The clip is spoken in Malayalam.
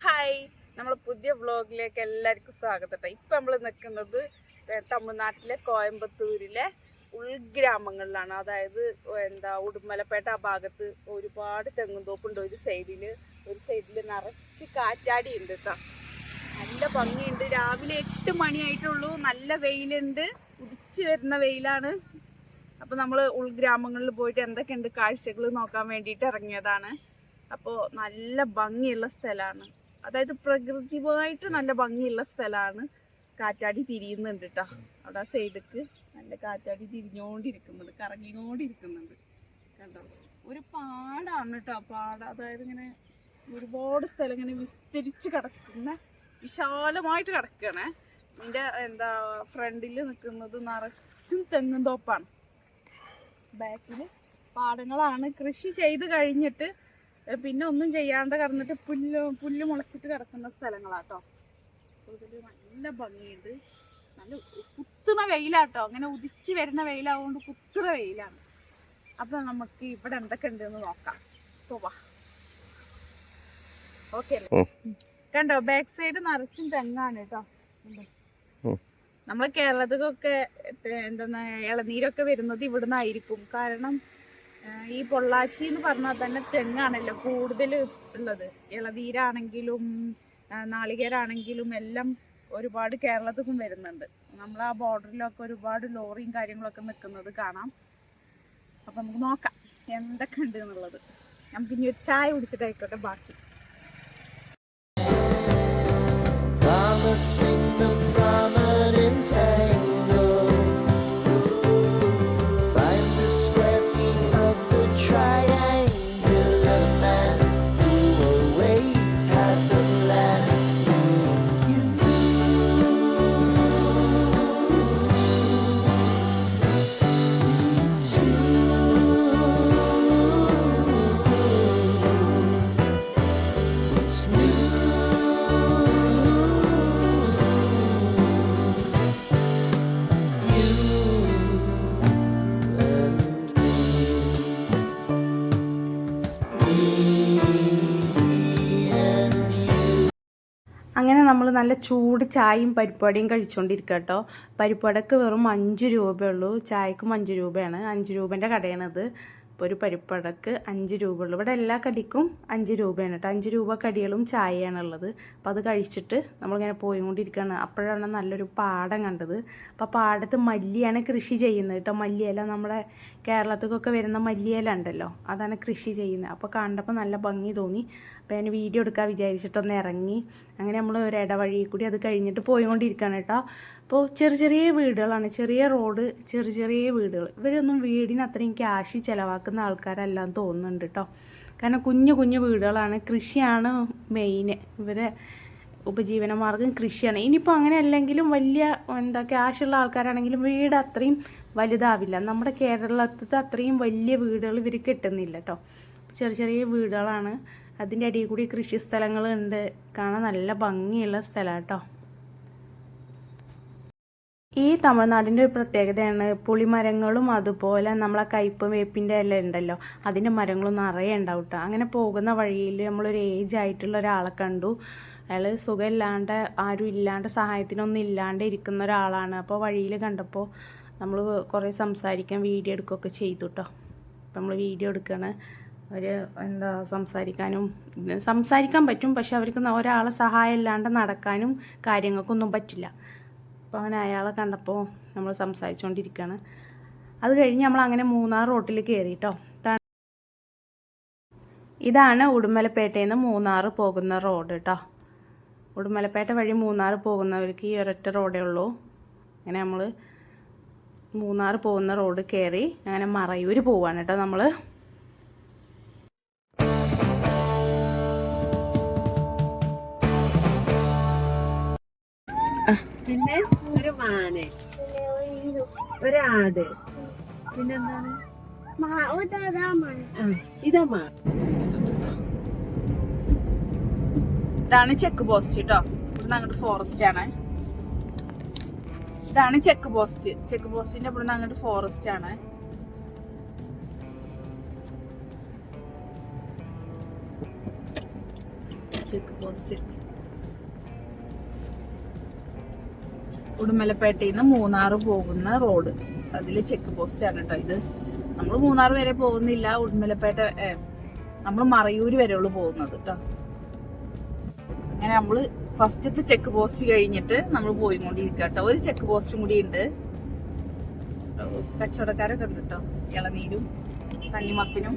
ഹായ്, നമ്മളെ പുതിയ വ്ളോഗിലേക്ക് എല്ലാവർക്കും സ്വാഗതം. ഇപ്പം നമ്മൾ നിൽക്കുന്നത് തമിഴ്നാട്ടിലെ കോയമ്പത്തൂരിലെ ഉൾഗ്രാമങ്ങളിലാണ്. അതായത് ഉടുമലപ്പേട്ട ആ ഭാഗത്ത് ഒരുപാട് തെങ്ങുംതോപ്പുണ്ട്. ഒരു സൈഡിൽ നിറച്ച് കാറ്റാടി ഉണ്ട് കേട്ടോ. നല്ല ഭംഗിയുണ്ട്. രാവിലെ 8 മണിയായിട്ടുള്ളൂ. നല്ല വെയിലുണ്ട്, ഉദിച്ചു വരുന്ന വെയിലാണ്. അപ്പോൾ നമ്മൾ ഉൾഗ്രാമങ്ങളിൽ പോയിട്ട് എന്തൊക്കെയുണ്ട് കാഴ്ചകൾ നോക്കാൻ വേണ്ടിയിട്ട് ഇറങ്ങിയതാണ്. അപ്പോൾ നല്ല ഭംഗിയുള്ള സ്ഥലമാണ്. അതായത് പ്രകൃതിയുമായിട്ട് നല്ല ഭംഗിയുള്ള സ്ഥലമാണ്. കാറ്റാടി തിരിയുന്നുണ്ട് കേട്ടോ. അവിടെ ആ സൈഡിക്ക് നല്ല കാറ്റാടി തിരിഞ്ഞുകൊണ്ടിരിക്കുന്നുണ്ട്, കറങ്ങിക്കൊണ്ടിരിക്കുന്നുണ്ട്. കണ്ടോ, ഒരു പാടാണ് കേട്ടോ. അതായത് ഇങ്ങനെ ഒരുപാട് സ്ഥലം ഇങ്ങനെ വിസ്തരിച്ച് കിടക്കുന്ന, വിശാലമായിട്ട് കിടക്കണേ. ഇതിൻ്റെ ഫ്രണ്ടിൽ നിൽക്കുന്നത് നിറച്ചും തെങ്ങും തോപ്പാണ്. ബാക്കിൽ പാടങ്ങളാണ്. കൃഷി ചെയ്ത് കഴിഞ്ഞിട്ട് പിന്നെ ഒന്നും ചെയ്യാണ്ട് കിടന്നിട്ട് പുല്ല് മുളച്ചിട്ട് കിടക്കുന്ന സ്ഥലങ്ങളാട്ടോ. ഇതിൽ നല്ല ഭംഗിയുണ്ട്. നല്ല കുത്തുന്ന വെയിലാട്ടോ. അങ്ങനെ ഉദിച്ച് വരുന്ന വെയിലാവുകൊണ്ട് കുത്തുന്ന വെയിലാണ്. അപ്പം നമുക്ക് ഇവിടെ എന്തൊക്കെ ഉണ്ടെന്ന് നോക്കാം. പോവാ. ഓക്കെ, കണ്ടോ, ബാക്ക് സൈഡ് നിറച്ചും തെങ്ങാണ് കേട്ടോ. നമ്മളെ കേരളത്തിലൊക്കെ ഇളനീരൊക്കെ വരുന്നത് ഇവിടുന്നായിരിക്കും. കാരണം ഈ പൊള്ളാച്ചി എന്ന് പറഞ്ഞാൽ തന്നെ തെങ്ങാണല്ലോ കൂടുതൽ ഉള്ളത്. ഇളനീരാണെങ്കിലും നാളികേരാണെങ്കിലും എല്ലാം ഒരുപാട് കേരളത്തിലും വരുന്നുണ്ട്. നമ്മൾ ആ ബോർഡറിലൊക്കെ ഒരുപാട് ലോറിയും കാര്യങ്ങളൊക്കെ നിൽക്കുന്നത് കാണാം. അപ്പം നമുക്ക് നോക്കാം എന്തൊക്കെ ഉണ്ട് എന്നുള്ളത്. നമുക്ക് ഇനി ഒരു ചായ കുടിച്ചിട്ടായിക്കോട്ടെ ബാക്കി. അങ്ങനെ നമ്മൾ നല്ല ചൂട് ചായയും പരിപ്പുവടയും കഴിച്ചുകൊണ്ടിരിക്കുക കേട്ടോ. പരിപ്പുവടക്ക് വെറും 5 രൂപയുള്ളൂ, ചായക്കും 5 രൂപയാണ്. 5 രൂപേൻ്റെ കടയാണിത്. ഇപ്പോൾ ഒരു പരിപ്പുവടക്ക് 5 രൂപയുള്ളൂ. ഇവിടെ എല്ലാ കടിക്കും 5 രൂപയാണ് കേട്ടോ. 5 രൂപ കടികളും ചായയാണുള്ളത്. അപ്പോൾ അത് കഴിച്ചിട്ട് നമ്മളിങ്ങനെ പോയിക്കൊണ്ടിരിക്കുകയാണ്. അപ്പോഴാണ് നല്ലൊരു പാടം കണ്ടത്. അപ്പോൾ പാടത്ത് മല്ലിയാണ് കൃഷി ചെയ്യുന്നത് കേട്ടോ. മല്ലിയില നമ്മുടെ കേരളത്തിലൊക്കെ വരുന്ന മല്ലിയില ഉണ്ടല്ലോ, അതാണ് കൃഷി ചെയ്യുന്നത്. അപ്പോൾ കണ്ടപ്പോൾ നല്ല ഭംഗി തോന്നി. അപ്പോൾ ഞാൻ വീഡിയോ എടുക്കാൻ വിചാരിച്ചിട്ടൊന്ന് ഇറങ്ങി. അങ്ങനെ നമ്മൾ ഒരു ഇടവഴി കൂടി അത് കഴിഞ്ഞിട്ട് പോയിക്കൊണ്ടിരിക്കുകയാണ് കേട്ടോ. അപ്പോൾ ചെറിയ വീടുകളാണ്, ചെറിയ റോഡ്, ചെറിയ വീടുകൾ. ഇവരൊന്നും വീടിന് അത്രയും ക്യാഷ് ചിലവാക്കുന്ന ആൾക്കാരെല്ലാം തോന്നുന്നുണ്ട് കേട്ടോ. കാരണം കുഞ്ഞു വീടുകളാണ്. കൃഷിയാണ് മെയിൻ. ഇവരെ ഉപജീവനമാർഗം കൃഷിയാണ്. ഇനിയിപ്പോൾ അങ്ങനെ അല്ലെങ്കിലും വലിയ ക്യാഷുള്ള ആൾക്കാരാണെങ്കിലും വീട് അത്രയും വലുതാവില്ല. നമ്മുടെ കേരളത്തിലത്തെ അത്രയും വലിയ വീടുകൾ ഇവർ കിട്ടുന്നില്ല കേട്ടോ. ചെറിയ വീടുകളാണ്. അതിൻ്റെ അടിയിൽ കൂടി കൃഷി സ്ഥലങ്ങളുണ്ട്. കാണാൻ നല്ല ഭംഗിയുള്ള സ്ഥലമാണ് കേട്ടോ. ഈ തമിഴ്നാടിൻ്റെ ഒരു പ്രത്യേകതയാണ് പുളിമരങ്ങളും അതുപോലെ നമ്മളെ കയ്പ് വേപ്പിൻ്റെ എല്ലാം ഉണ്ടല്ലോ, അതിൻ്റെ മരങ്ങളും നിറയെ ഉണ്ടാവും കേട്ടോ. അങ്ങനെ പോകുന്ന വഴിയിൽ നമ്മളൊരു ഏജ് ആയിട്ടുള്ള ഒരാളെ കണ്ടു. അയാൾ സുഖമില്ലാണ്ട്, ആരും ഇല്ലാണ്ട്, സഹായത്തിനൊന്നും ഇല്ലാണ്ട് ഇരിക്കുന്ന ഒരാളാണ്. അപ്പോൾ വഴിയിൽ കണ്ടപ്പോൾ നമ്മൾ കുറേ സംസാരിക്കാൻ വീഡിയോ എടുക്കുകയൊക്കെ ചെയ്തു കേട്ടോ. അപ്പോൾ നമ്മൾ വീഡിയോ എടുക്കുകയാണ്. അവർ സംസാരിക്കാൻ പറ്റും, പക്ഷെ അവർക്ക് ഒരാളെ സഹായം ഇല്ലാണ്ട് നടക്കാനും കാര്യങ്ങൾക്കൊന്നും പറ്റില്ല. അപ്പോൾ അങ്ങനെ അയാളെ കണ്ടപ്പോൾ നമ്മൾ സംസാരിച്ചുകൊണ്ടിരിക്കുകയാണ്. അത് കഴിഞ്ഞ് നമ്മൾ അങ്ങനെ മൂന്നാർ റോട്ടിൽ കയറി കേട്ടോ. ഇതാണ് ഉടുമലപ്പേട്ടയിൽ നിന്ന് മൂന്നാർ പോകുന്ന റോഡ് കേട്ടോ. ഉടുമലപ്പേട്ട വഴി മൂന്നാർ പോകുന്നവർക്ക് ഈ ഒരൊറ്റ റോഡേ ഉള്ളൂ. അങ്ങനെ നമ്മൾ മൂന്നാർ പോകുന്ന റോഡ് കയറി അങ്ങനെ മറയൂർ പോവാണ് കേട്ടോ നമ്മൾ. പിന്നെ ഒരു മാന്, ഒരാട്, പിന്നെന്താണ് ഇതാണ് ചെക്ക് പോസ്റ്റ് കേട്ടോ. ഇവിടുന്ന് അങ്ങോട്ട് ഫോറസ്റ്റ് ആണ്. ഇതാണ് ചെക്ക് പോസ്റ്റിന്റെ ഇവിടുന്ന് അങ്ങോട്ട് ഫോറസ്റ്റ് ആണ്. Check post. ഉടുമലപ്പേട്ടയിൽ നിന്ന് മൂന്നാർ പോകുന്ന റോഡ്, അതില് ചെക്ക് പോസ്റ്റ് ആണ് കേട്ടോ ഇത്. നമ്മൾ മൂന്നാർ വരെ പോകുന്നില്ല, ഉടുമലപ്പേട്ട നമ്മൾ മറയൂര് വരെ ഉള്ളു പോകുന്നത് കേട്ടോ. അങ്ങനെ നമ്മള് ഫസ്റ്റത്തെ ചെക്ക് പോസ്റ്റ് കഴിഞ്ഞിട്ട് നമ്മൾ പോയിക്കൊണ്ടിരിക്കുക കേട്ടോ. ഒരു ചെക്ക് പോസ്റ്റും കൂടി ഉണ്ട്. കച്ചവടക്കാരൊക്കെ ഉണ്ട് കേട്ടോ, ഇളനീരും തണ്ണിമത്തിനും